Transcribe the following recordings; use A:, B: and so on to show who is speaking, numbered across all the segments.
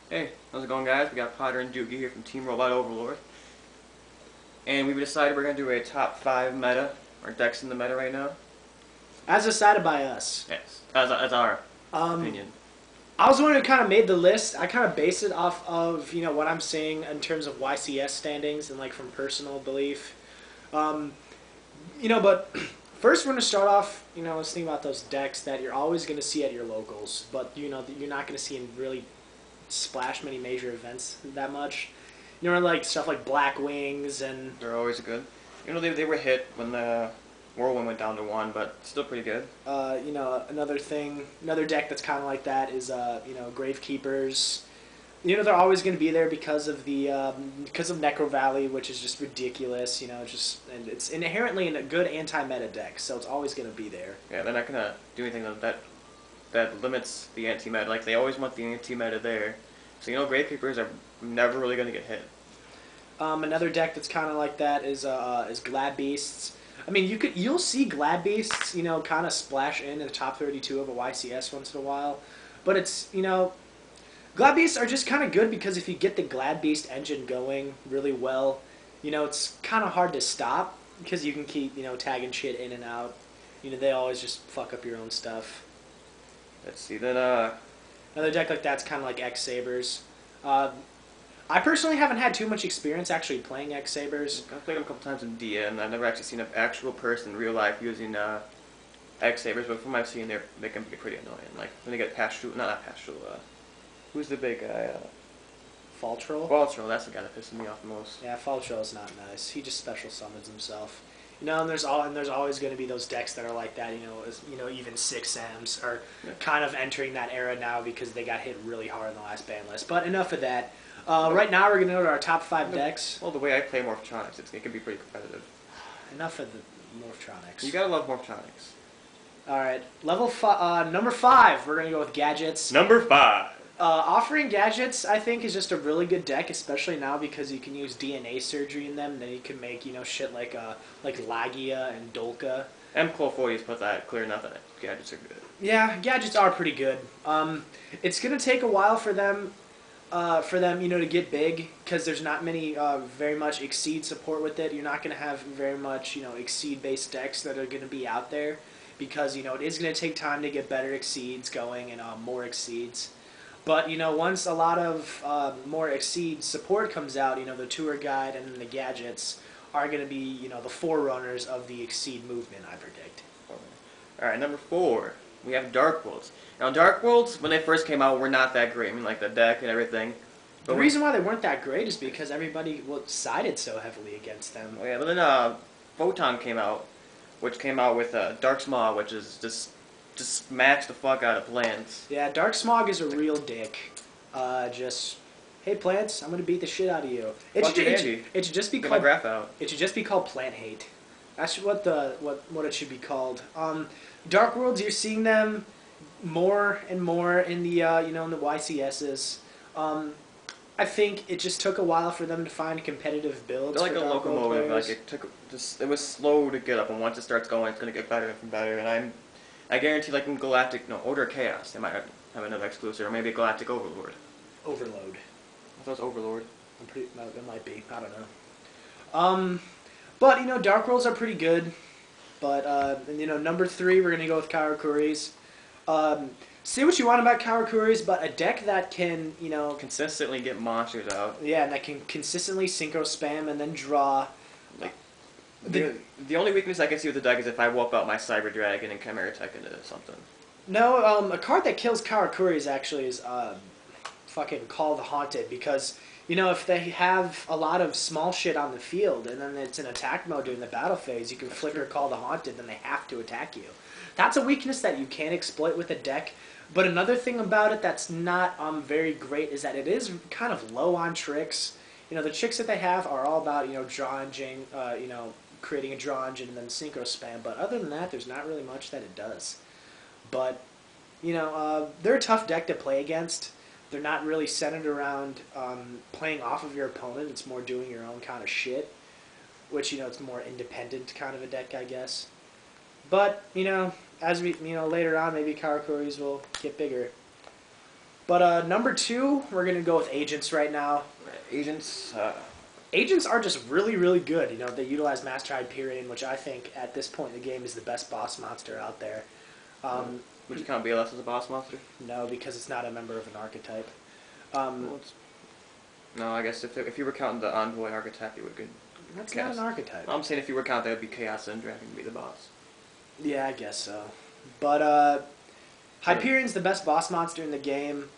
A: Hey, how's it going, guys? We got Potter and Doogie here from teamrobotoverlord, and we've decided we're gonna do a top 5 meta, or decks in the meta right now.
B: As decided by us.
A: Yes, as our
B: Um,
A: opinion.
B: I was the one who kind of made the list. I kind of based it off of what I'm seeing in terms of YCS standings and like from personal belief. Um, but first we're gonna start off. Let's think about those decks that you're always gonna see at your locals, but that you're not gonna see in really splash many major events that much. Like stuff like Black Wings and
A: They're always good. They were hit when the Whirlwind went down to 1, but still pretty good.
B: another deck that's kind of like that is Gravekeepers. They're always going to be there because of Necro Valley, which is just ridiculous. And it's inherently a good anti-meta deck, so it's always going to be there.
A: Yeah, they're not gonna do anything that limits the anti-meta. Like, they always want the anti-meta there. So, Gravekeepers are never really gonna get hit.
B: Another deck that's kind of like that is Glad Beasts. I mean, you'll see Glad Beasts, kind of splash in the top 32 of a YCS once in a while, but it's Glad Beasts are just kind of good because if you get the Glad Beast engine going really well, it's kind of hard to stop because you can keep tagging shit in and out. They always just fuck up your own stuff.
A: Let's see, then,
B: Another deck like that's kind of like X Sabers. Uh, I personally haven't had too much experience actually playing X Sabers.
A: I've played them a couple times in DN, and I've never actually seen an actual person in real life using X Sabers, but from what I've seen, they can be pretty annoying. Like when they get Pastral, not Pastral. Who's the big guy?
B: Fall Troll?
A: Baltro, that's the guy that pisses me off the most.
B: Yeah, Fall Troll's not nice. He just special summons himself. And there's always going to be those decks that are like that. Even 6Ms are kind of entering that era now because they got hit really hard in the last ban list. But enough of that. Right now we're going to go to our top 5 decks.
A: Well, the way I play Morphtronics, it can be pretty competitive.
B: Enough of the Morphtronics.
A: You gotta love Morphtronics.
B: All right, number 5. We're going to go with Gadgets.
A: Number 5.
B: Offering Gadgets, I think, is just a really good deck, especially now because you can use DNA surgery in them. And then you can make shit like Lagia and Dolka.
A: M-Cole 40s put that clear enough that Gadgets are good.
B: Yeah, Gadgets are pretty good. It's gonna take a while for them, to get big because there's not many very much Exceed support with it. You're not gonna have very much Exceed based decks that are gonna be out there because it is gonna take time to get better Exceeds going and more Exceeds. But once a lot of more Exceed support comes out, the tour guide and the Gadgets are going to be the forerunners of the Exceed movement, I predict.
A: Alright, number 4. We have Dark Worlds. Now, Dark Worlds, when they first came out, were not that great. I mean, like the deck and everything.
B: But the reason why they weren't that great is because everybody sided so heavily against them.
A: Oh, yeah, but then Photon came out, which came out with Dark Smog, which is just smash the fuck out of plants.
B: Yeah, Dark Smog is a real dick. Hey plants, I'm gonna beat the shit out of you. It should just be
A: Get
B: called.
A: my graph out.
B: It should just be called Plant Hate. That's what it should be called. Dark Worlds, you're seeing them more and more in the in the YCSs. I think it just took a while for them to find competitive builds.
A: They're like
B: for
A: a
B: Dark World
A: locomotive.
B: players.
A: Like it was slow to get up, and once it starts going, it's gonna get better and better. And I guarantee, like in Order of Chaos, they might have another exclusive, or maybe a Galactic Overlord.
B: Overload.
A: I thought it was Overlord.
B: It might be. I don't know. But Dark Worlds are pretty good. But number 3, we're gonna go with Karakuris. Say what you want about Karakuris, but a deck that can
A: Consistently get monsters out.
B: yeah, and that can consistently synchro spam and then draw.
A: Like the only weakness I can see with the deck is if I whoop out my Cyber Dragon and Chimera Tech into something.
B: No, a card that kills Karakuris actually is fucking Call the Haunted because if they have a lot of small shit on the field and then it's in attack mode during the battle phase, you can flicker Call the Haunted, then they have to attack you. That's a weakness that you can exploit with a deck. But another thing about it that's not very great is that it is kind of low on tricks. The tricks that they have are all about draw engine, creating a draw engine and then synchro spam. But other than that, there's not really much that it does. But they're a tough deck to play against. They're not really centered around playing off of your opponent. It's more doing your own kind of shit, which it's more independent kind of a deck, I guess. But as we later on, maybe Karakuris will get bigger. But number 2, we're gonna go with agents right now.
A: Agents.
B: Agents are just really, really good. You know, they utilize Master Hyperion, which I think at this point in the game is the best boss monster out there.
A: Would you count BLS as a boss monster?
B: No, because it's not a member of an archetype.
A: Well, no, I guess if you were counting the Envoy archetype, you would get.
B: That's not an archetype.
A: I'm saying if you were counting, that would be Chaos and Dragon to be the boss.
B: Yeah, I guess so. But Hyperion's the best boss monster in the game.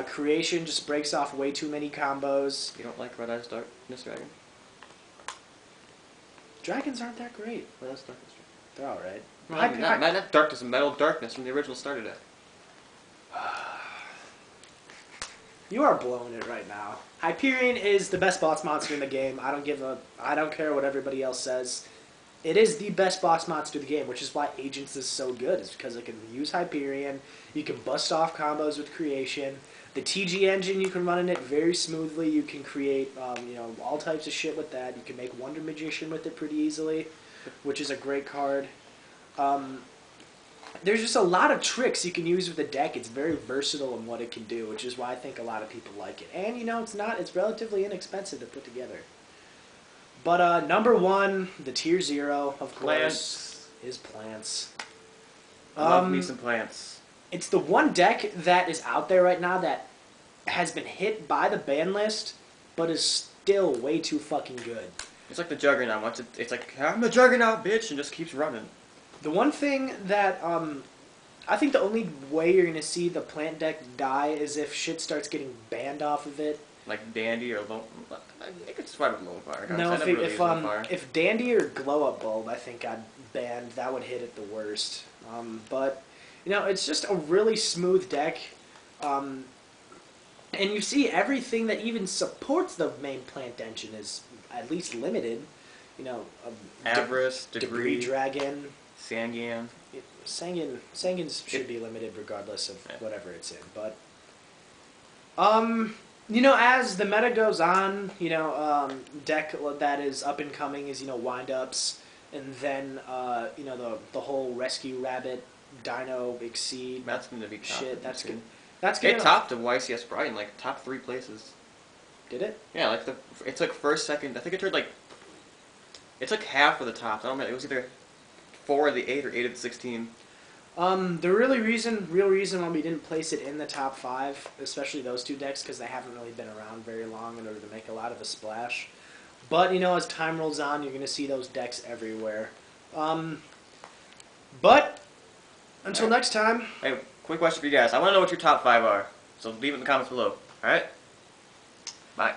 B: Creation just breaks off way too many combos.
A: You don't like Red Eyes Darkness Dragon?
B: Dragons aren't that great.
A: Red Eyes Darkness Dragon.
B: They're alright.
A: No, not Darkness, Metal Darkness from the original starter deck.
B: You are blowing it right now. Hyperion is the best boss monster in the game. I don't care what everybody else says. It is the best boss monster in the game, which is why Agents is so good. It's because it can use Hyperion. You can bust off combos with Creation. The TG engine, you can run in it very smoothly. You can create, all types of shit with that. You can make Wonder Magician with it pretty easily, which is a great card. There's just a lot of tricks you can use with the deck. It's very versatile in what it can do, which is why I think a lot of people like it. And, it's relatively inexpensive to put together. But number 1, the tier 0, of course, is Plants.
A: I love me some Plants.
B: It's the one deck that is out there right now that has been hit by the ban list, but is still way too fucking good.
A: It's like the Juggernaut. It's like, I'm the Juggernaut, bitch, and just keeps running.
B: The one thing that, I think the only way you're going to see the Plant deck die is if shit starts getting banned off of it.
A: Like Dandy or Lone... I could survive with Lone Fire.
B: No, if Dandy or Glow Up Bulb, I think got banned, that would hit it the worst. But, it's just a really smooth deck. And you see everything that even supports the main Plant engine is at least limited.
A: Avarice, Debris
B: Dragon...
A: Sangan.
B: Sangan should be limited regardless of whatever it's in. But, as the meta goes on, deck that is up and coming is, wind-ups. And then, the whole Rescue Rabbit, Dino, Exceed.
A: That's going to be top.
B: Shit, that's good.
A: It topped the YCS Brian, like, top 3 places.
B: Did it?
A: Yeah, like, it took first, second, I think it turned, like, it took half of the top. I don't know, it was either 4 of the 8 or 8 of the 16.
B: The real reason why we didn't place it in the top 5, especially those 2 decks, because they haven't really been around very long in order to make a lot of a splash. But, as time rolls on, you're going to see those decks everywhere. But, until next time...
A: Hey, quick question for you guys. I want to know what your top 5 are. So leave it in the comments below. Alright? Bye.